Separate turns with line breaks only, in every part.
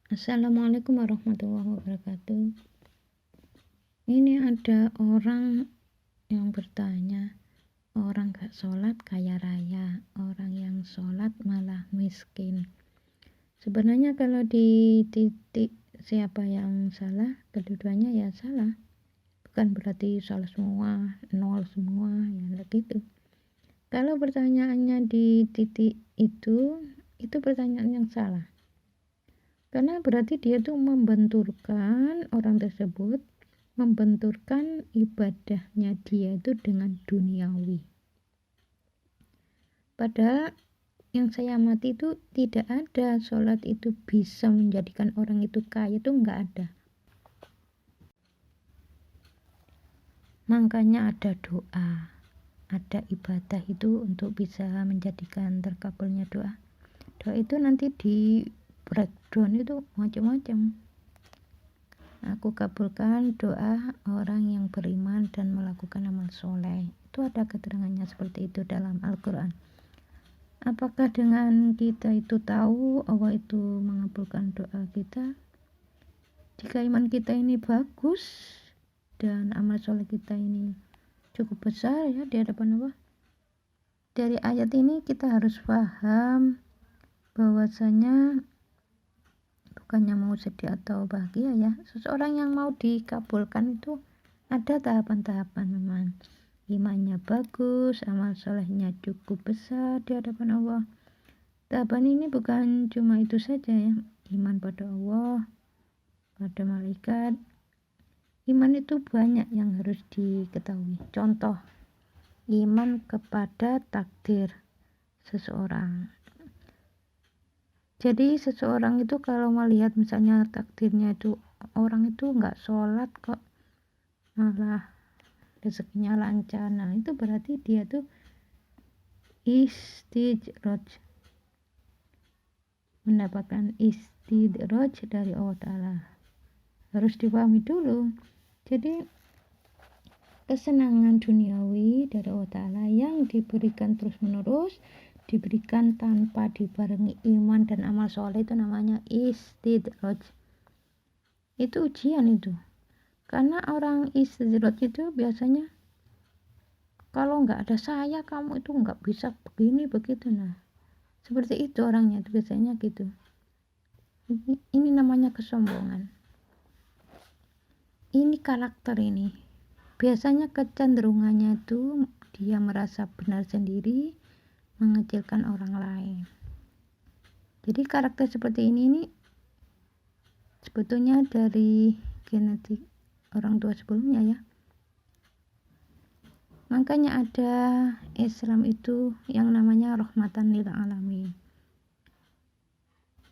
Assalamualaikum warahmatullahi wabarakatuh. Ini ada orang yang bertanya, orang gak sholat kaya raya, orang yang sholat malah miskin. Sebenarnya kalau di titik siapa yang salah, kedua-duanya ya salah. Bukan berarti salah semua, nol semua, ya gitu. Kalau pertanyaannya di titik itu pertanyaan yang salah. Karena berarti dia tuh membenturkan orang tersebut, membenturkan ibadahnya dia itu dengan duniawi. Padahal yang saya amati itu tidak ada sholat itu bisa menjadikan orang itu kaya, itu enggak ada. Makanya ada doa, ada ibadah itu untuk bisa menjadikan terkabulnya doa. Doa itu nanti di breakdown itu macam-macam. Aku kabulkan doa orang yang beriman dan melakukan amal soleh. Itu ada keterangannya seperti itu dalam Al-Quran. Apakah dengan kita itu tahu Allah itu mengabulkan doa kita? Jika iman kita ini bagus dan amal soleh kita ini cukup besar ya di hadapan Allah. Dari ayat ini kita harus paham bahwasanya bukannya mau sedih atau bahagia ya, seseorang yang mau dikabulkan itu ada tahapan-tahapan. Memang imannya bagus, amal solehnya cukup besar di hadapan Allah. Tahapan ini bukan cuma itu saja ya, iman pada Allah, pada malaikat. Iman itu banyak yang harus diketahui. Contoh, iman kepada takdir seseorang. Jadi seseorang itu kalau melihat misalnya takdirnya itu orang itu nggak sholat kok malah rezekinya lancar, nah itu berarti dia tuh istidroj, mendapatkan istidroj dari Allah Ta'ala. Harus dipahami dulu. Jadi kesenangan duniawi dari Allah Ta'ala yang diberikan terus menerus, diberikan tanpa dibarengi iman dan amal soleh, itu namanya istidroj. Itu ujian itu. Karena orang istidroj itu biasanya kalau nggak ada saya kamu itu nggak bisa begini begitu. Nah seperti itu orangnya itu biasanya gitu. Ini namanya kesombongan. Ini karakter ini. Biasanya kecenderungannya itu dia merasa benar sendiri, mengecilkan orang lain. Jadi karakter seperti ini sebetulnya dari genetik orang tua sebelumnya ya. Makanya ada Islam itu yang namanya rahmatan lil alamin.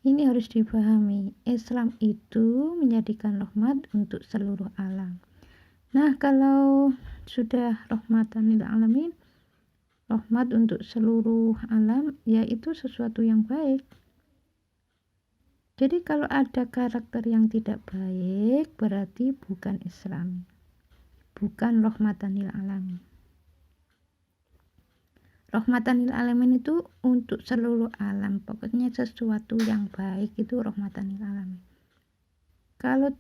Ini harus dipahami. Islam itu menjadikan rahmat untuk seluruh alam. Nah, kalau sudah rahmatan lil alamin, rahmat untuk seluruh alam, yaitu sesuatu yang baik. Jadi kalau ada karakter yang tidak baik, berarti bukan Islam, bukan rahmatan lil alamin. Rahmatan lil alamin itu untuk seluruh alam, pokoknya sesuatu yang baik itu rahmatan lil alamin. Kalau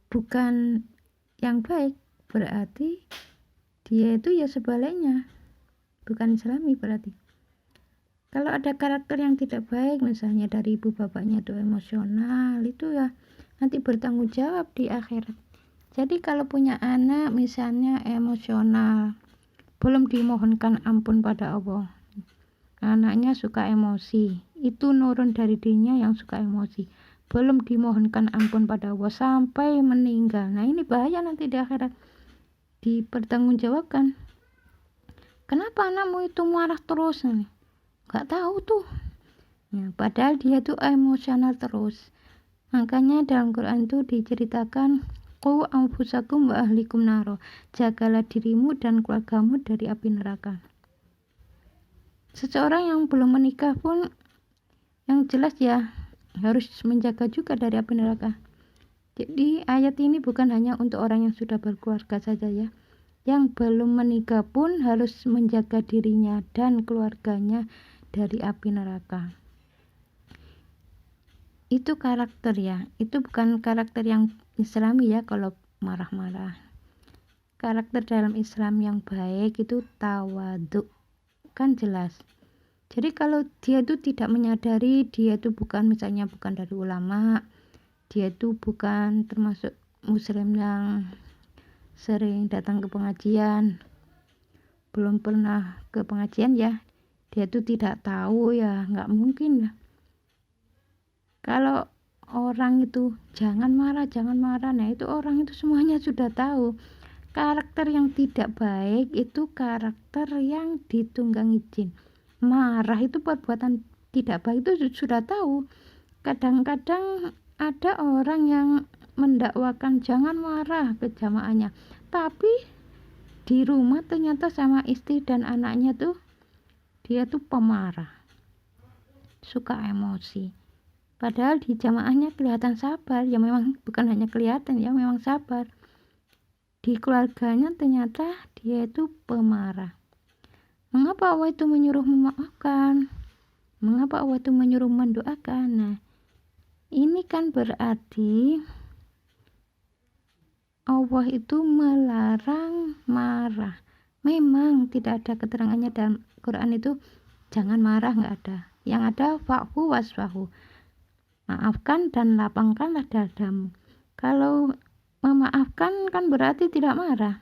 bukan yang baik, berarti dia itu ya sebaliknya, bukan Islami berarti. Kalau ada karakter yang tidak baik, misalnya dari ibu bapaknya itu emosional, itu ya nanti bertanggung jawab di akhirat. Jadi kalau punya anak misalnya emosional, belum dimohonkan ampun pada Allah, anaknya suka emosi, itu nurun dari dirinya yang suka emosi, belum dimohonkan ampun pada Allah sampai meninggal. Nah ini bahaya nanti di akhirat, dipertanggungjawabkan. Kenapa anakmu itu marah terus? Gak tahu tuh ya, padahal dia tuh emosional terus. Makanya dalam Quran itu diceritakan, qu anfusakum wa ahlikum naro, jagalah dirimu dan keluargamu dari api neraka. Seseorang yang belum menikah pun yang jelas ya harus menjaga juga dari api neraka. Jadi ayat ini bukan hanya untuk orang yang sudah berkeluarga saja ya, yang belum menikah pun harus menjaga dirinya dan keluarganya dari api neraka. itu karakter ya, itu bukan karakter yang Islami ya. Kalau marah-marah, karakter dalam Islam yang baik itu tawadhu, kan jelas. Jadi kalau dia itu tidak menyadari dia itu bukan, misalnya bukan dari ulama, dia itu bukan termasuk muslim yang sering datang ke pengajian, belum pernah ke pengajian ya, dia itu tidak tahu ya, nggak mungkin lah. Kalau orang itu jangan marah, nah itu orang itu semuanya sudah tahu. Karakter yang tidak baik itu karakter yang ditunggangi jin. Marah itu perbuatan tidak baik, itu sudah tahu. Kadang-kadang ada orang yang mendakwakan jangan marah ke jamaahnya, tapi di rumah ternyata sama istri dan anaknya tuh dia tuh pemarah, suka emosi. Padahal di jamaahnya kelihatan sabar, ya memang bukan hanya kelihatan ya, memang sabar. Di keluarganya ternyata dia itu pemarah. Mengapa Allah itu menyuruh memaafkan? Mengapa Allah itu menyuruh mendoakan? Nah, ini kan berarti Allah itu melarang marah. Memang tidak ada keterangannya dalam Quran itu jangan marah, nggak ada. Yang ada fa'fu wasfahu, maafkan dan lapangkanlah dadamu. Kalau memaafkan kan berarti tidak marah.